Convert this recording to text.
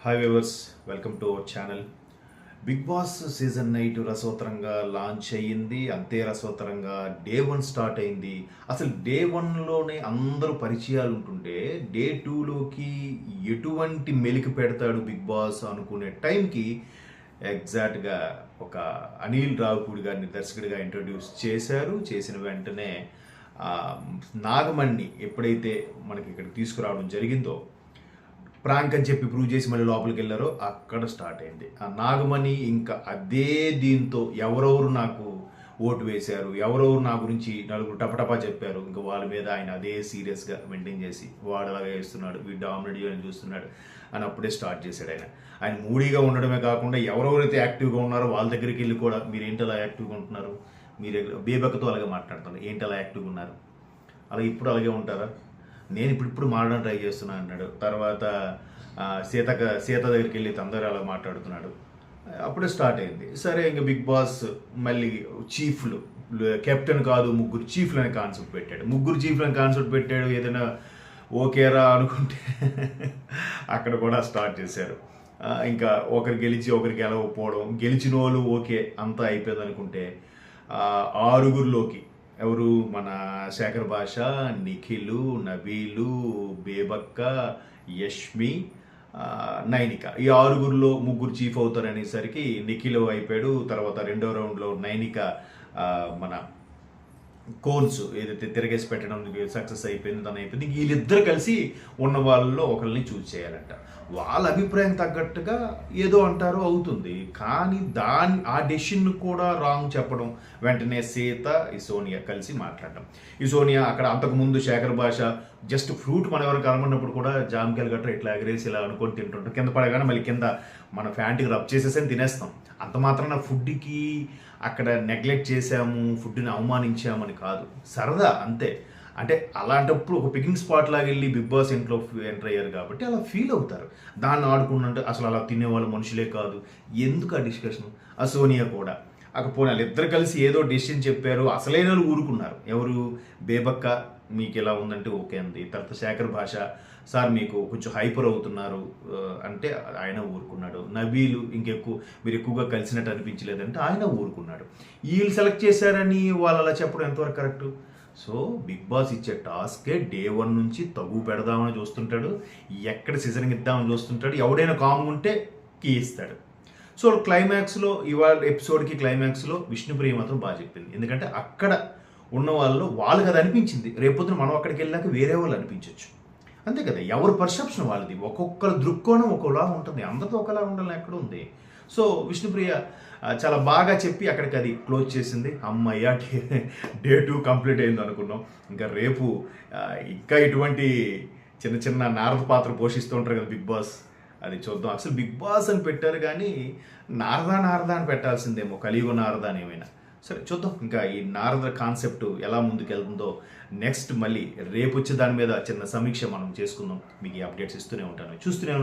Hi viewers, welcome to our channel. Big Boss season 8 రసవత్తరంగా launch అయ్యింది. అంతే రసవత్తరంగా డే 1 స్టార్ట్ అయింది. అసలు డే 1లోనే అందరూ పరిచయాలు ఉంటుంటే డే 2లోకి ఎటువంటి మెలికి పెడతాడు బిగ్ బాస్ అనుకునే టైంకి ఎగ్జాక్ట్గా ఒక అనిల్ రావిపూడి గారిని దర్శకుడిగా ఇంట్రడ్యూస్ చేశారు. చేసిన వెంటనే నాగమణి ఎప్పుడైతే మనకి ఇక్కడికి తీసుకురావడం జరిగిందో, ప్రాంక్ అని చెప్పి ప్రూవ్ చేసి మళ్ళీ లోపలికి వెళ్ళారో అక్కడ స్టార్ట్ అయింది. ఆ నాగమణి ఇంకా అదే దీంతో ఎవరెవరు నాకు ఓటు వేశారు, ఎవరెవరు నా గురించి నలుగురు టపటపా చెప్పారు, ఇంకా వాళ్ళ మీద ఆయన అదే సీరియస్గా మెయింటైన్ చేసి వాడు అలాగే వేస్తున్నాడు, వీడు డామినేట్ చేయని చూస్తున్నాడు అని అప్పుడే స్టార్ట్ చేశాడు. ఆయన మూడీగా ఉండడమే కాకుండా ఎవరెవరైతే యాక్టివ్గా ఉన్నారో వాళ్ళ దగ్గరికి వెళ్ళి కూడా మీరు ఏంటి అలా యాక్టివ్గా ఉంటున్నారు, మీరు బేబక్కతో అలాగే మాట్లాడుతున్నారు, ఏంటి అలా యాక్టివ్గా ఉన్నారు, అలాగే ఇప్పుడు అలాగే ఉంటారా, నేను ఇప్పుడు మారడానికి ట్రై చేస్తున్నాను అన్నాడు. తర్వాత సీత దగ్గరికి వెళ్ళి అందరూ అలా మాట్లాడుతున్నాడు. అప్పుడే స్టార్ట్ అయింది. సరే, ఇంకా బిగ్ బాస్ మళ్ళీ చీఫ్లు, కెప్టెన్ కాదు ముగ్గురు చీఫ్లు అనే కాన్సెప్ట్ పెట్టాడు. ముగ్గురు చీఫ్లు అనే కాన్సెప్ట్ పెట్టాడు. ఏదైనా ఓకేరా అనుకుంటే అక్కడ కూడా స్టార్ట్ చేశారు. ఇంకా ఒకరు గెలిచి ఒకరు గెలవకపోవడం, గెలిచిన వాళ్ళు ఓకే అంతా అయిపోయింది అనుకుంటే ఆరుగురిలోకి ఎవరు మన శేఖర్ భాష, నిఖిలు, నబీలు, బేబక్క, యష్మి, నైనిక, ఈ ఆరుగురిలో ముగ్గురు చీఫ్ అవుతారనేసరికి నిఖిల్ అయిపోయాడు. తర్వాత రెండో రౌండ్లో నైనిక మన కోన్స్ ఏదైతే తిరగేసి పెట్టడం సక్సెస్ అయిపోయింది, తను అయిపోయింది. వీళ్ళిద్దరు కలిసి ఉన్న వాళ్ళలో ఒకరిని చూస్ చేయాలంట. వాళ్ళ అభిప్రాయం తగ్గట్టుగా ఏదో అంటారు, అవుతుంది. కానీ ఆ డెసిషన్ కూడా రాంగ్ చెప్పడం, వెంటనే సీత, ఈ సోనియా కలిసి మాట్లాడడం. ఈ సోనియా అక్కడ అంతకుముందు శేఖర్ భాష జస్ట్ ఫ్రూట్ మనం ఎవరు కలమన్నప్పుడు కూడా జామకాయలు గట్రా ఇట్లా ఎగరేసి ఇలా అనుకొని తింటుంటాం. కింద పడగానే మళ్ళీ కింద మన ఫ్యాంట్కి రబ్ చేసేసి తినేస్తాం. అంత మాత్రాన ఫుడ్కి అక్కడ నెగ్లెక్ట్ చేసాము, ఫుడ్ని అవమానించామని కాదు, సరదా అంతే. అంటే అలాంటప్పుడు ఒక పికింగ్ స్పాట్ లాగా వెళ్ళి బిగ్ బాస్ ఇంట్లో ఎంటర్ అయ్యారు కాబట్టి అలా ఫీల్ అవుతారు. దాన్ని ఆడుకున్నంటే అసలు అలా తినేవాళ్ళు మనుషులే కాదు, ఎందుకు ఆ డిస్కషన్. ఆ సోనియా కూడా పోనీ వాళ్ళిద్దరు కలిసి ఏదో డెసిషన్ చెప్పారు, అసలైన వాళ్ళు ఊరుకున్నారు. ఎవరు, బేబక్క మీకు ఎలా ఉందంటే ఓకే అంది. తర్వాత శేఖర్ భాష, సార్ మీకు కొంచెం హైపర్ అవుతున్నారు అంటే ఆయన ఊరుకున్నాడు. నబీలు మీరు ఎక్కువగా కలిసినట్టు అనిపించలేదంటే ఆయన ఊరుకున్నాడు. వీళ్ళు సెలెక్ట్ చేశారని వాళ్ళు అలా చెప్పడం ఎంతవరకు కరెక్ట్? సో బిగ్ బాస్ ఇచ్చే టాస్కే డే 1 నుంచి తగు పెడదామని చూస్తుంటాడు, ఎక్కడ సీజన్కి ఇద్దామని చూస్తుంటాడు. ఎవడైనా కామ్ ఉంటే కీ ఇస్తాడు. సో క్లైమాక్స్లో, ఇవాళ ఎపిసోడ్కి క్లైమాక్స్లో విష్ణుప్రియ మాత్రం బాగా చెప్పింది. ఎందుకంటే అక్కడ ఉన్న వాళ్ళకి అది అనిపించింది. రేపొద్దున మనం అక్కడికి వెళ్ళాక వేరే వాళ్ళు అనిపించవచ్చు, అంతే కదా. ఎవరి పర్సెప్షన్ వాళ్ళది, ఒక్కొక్కరు దృక్కోణం ఒకలా ఉంటుంది, అందరితో ఒకలా ఉండాలని ఎక్కడ ఉంది. సో విష్ణుప్రియ చాలా బాగా చెప్పి అక్కడికి అది క్లోజ్ చేసింది. అమ్మయ్య, డే 2 కంప్లీట్ అయింది అనుకున్నాం. ఇంకా రేపు ఇంకా ఇటువంటి చిన్న చిన్న నారద పాత్ర పోషిస్తూ ఉంటారు కదా బిగ్ బాస్, అది చూద్దాం. అసలు బిగ్ బాస్ అని పెట్టారు కానీ నారదా అని పెట్టాల్సిందేమో, కలియుగ నారద అని ఏమైనా. సరే చూద్దాం ఇంకా ఈ నారద కాన్సెప్ట్ ఎలా ముందుకెళ్తుందో. నెక్స్ట్ మళ్ళీ రేపు వచ్చే దాని మీద చిన్న సమీక్ష మనం చేసుకుందాం. మీకు ఈ అప్డేట్స్ ఇస్తూనే ఉంటాను, చూస్తూనే